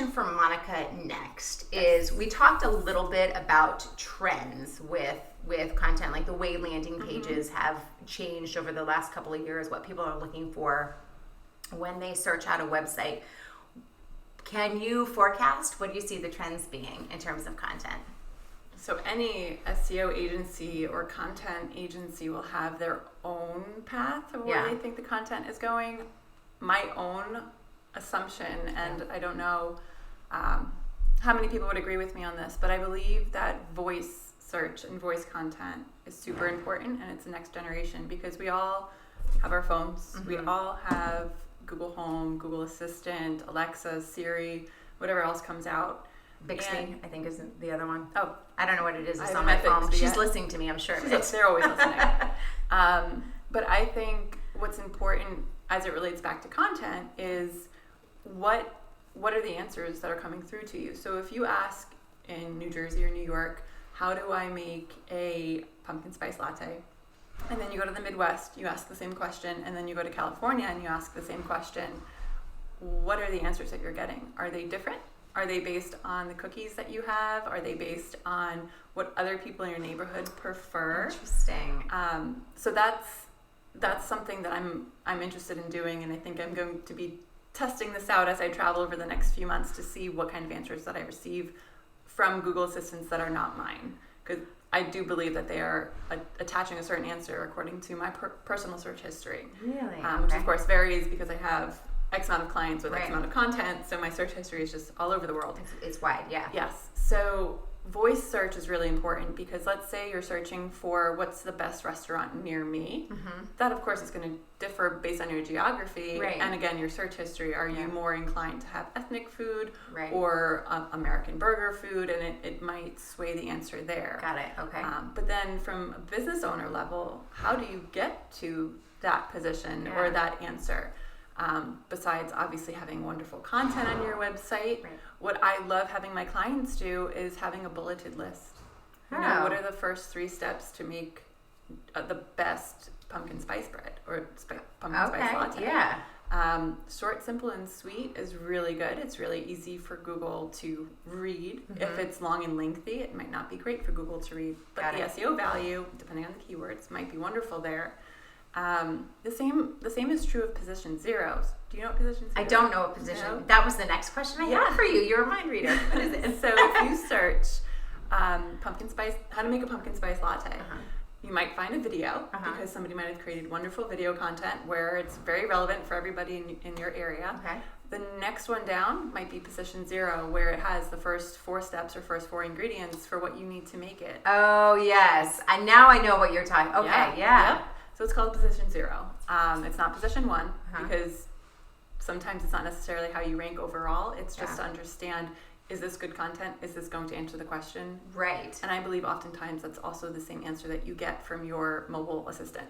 question for Monica next is, we talked a little bit about trends with content, like the way landing pages have changed over the last couple of years, what people are looking for when they search out a website. Can you forecast what you see the trends being in terms of content? So any SEO agency or content agency will have their own path of where they think the content is going. My own assumption, and I don't know how many people would agree with me on this, but I believe that voice search and voice content is super important, and it's the next generation, because we all have our phones. We all have Google Home, Google Assistant, Alexa, Siri, whatever else comes out. Bixby, I think, is the other one. Oh, I don't know what it is. It's on my phone. She's listening to me, I'm sure. They're always listening. But I think what's important as it relates back to content is what are the answers that are coming through to you. So if you ask in New Jersey or New York, how do I make a pumpkin spice latte? And then you go to the Midwest, you ask the same question, and then you go to California and you ask the same question. What are the answers that you're getting? Are they different? Are they based on the cookies that you have? Are they based on what other people in your neighborhood prefer? Interesting. So that's something that I'm interested in doing, and I think I'm going to be testing this out as I travel over the next few months to see what kind of answers that I receive from Google Assistants that are not mine, because I do believe that they are attaching a certain answer according to my personal search history. Really? Which of course varies because I have X amount of clients with X amount of content, so my search history is just all over the world. It's wide, yeah. Yes. So voice search is really important, because let's say you're searching for what's the best restaurant near me. That, of course, is going to differ based on your geography and, again, your search history. Are you more inclined to have ethnic food or American burger food? And it might sway the answer there. Got it. Okay. But then from a business owner level, how do you get to that position or that answer? Besides obviously having wonderful content on your website, what I love having my clients do is having a bulleted list. You know, what are the first 3 steps to make the best pumpkin spice bread or pumpkin spice latte? Yeah. Short, simple, and sweet is really good. It's really easy for Google to read. If it's long and lengthy, it might not be great for Google to read. But the SEO value, depending on the keywords, might be wonderful there. The same is true of position zeros. Do you know what position zero is? I don't know what position. No? That was the next question I had for you. You're a mind reader. What is it? So if you search pumpkin spice, how to make a pumpkin spice latte, you might find a video because somebody might have created wonderful video content where it's very relevant for everybody in your area. The next one down might be position 0, where it has the first 4 steps or first 4 ingredients for what you need to make it. Oh, yes. And now I know what you're talking. Okay, Yep. So it's called position 0. It's not position 1 because sometimes it's not necessarily how you rank overall. It's just to understand, is this good content? Is this going to answer the question? Right. And I believe oftentimes that's also the same answer that you get from your mobile assistant.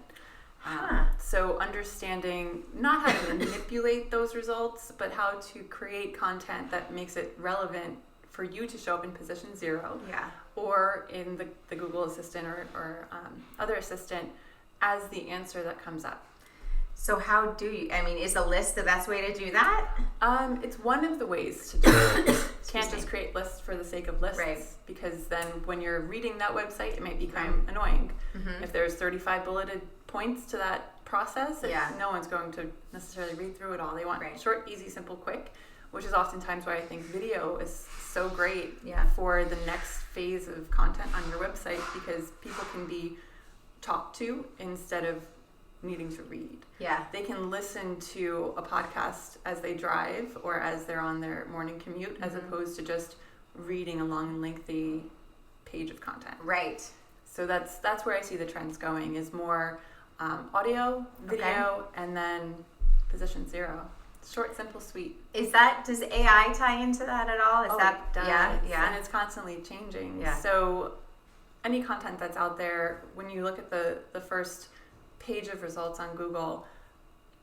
So understanding not how to manipulate those results, but how to create content that makes it relevant for you to show up in position 0 or in the Google Assistant or other assistant as the answer that comes up. So how do you, is a list the best way to do that? It's one of the ways to do it. You can't just create lists for the sake of lists, because then when you're reading that website, it might become annoying. If there's 35 bulleted points to that process, no one's going to necessarily read through it all. They want short, easy, simple, quick, which is oftentimes why I think video is so great for the next phase of content on your website, because people can be talked to instead of needing to read. They can listen to a podcast as they drive or as they're on their morning commute, as opposed to just reading a long and lengthy page of content. So that's where I see the trends going, is more audio, video, and then position 0. Short, simple, sweet. Does AI tie into that at all? It does. And it's constantly changing. So any content that's out there, when you look at the first page of results on Google,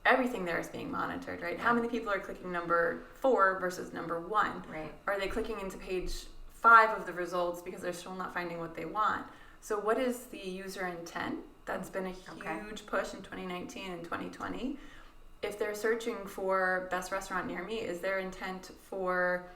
everything there is being monitored, right? How many people are clicking number 4 versus number 1? Are they clicking into page 5 of the results because they're still not finding what they want? So what is the user intent? That's been a huge push in 2019 and 2020. If they're searching for best restaurant near me, is their intent for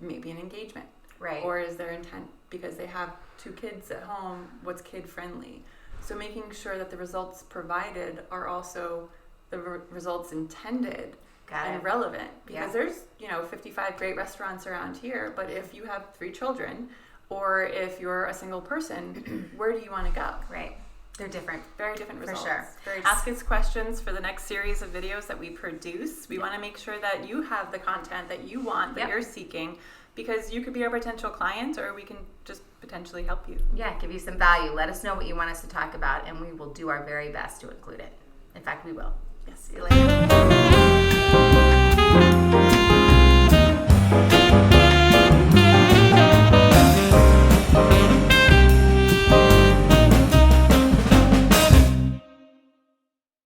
maybe an engagement? Right. Or is their intent because they have 2 kids at home, what's kid friendly? So making sure that the results provided are also the results intended and relevant, because there's 55 great restaurants around here, but if you have 3 children or if you're a single person, where do you want to go? Right. They're different. Very different results. For sure. Ask us questions for the next series of videos that we produce. We want to make sure that you have the content that you want, that you're seeking, because you could be our potential client, or we can just potentially help you. Yeah, give you some value. Let us know what you want us to talk about, and we will do our very best to include it. In fact, we will. Yes. See you later.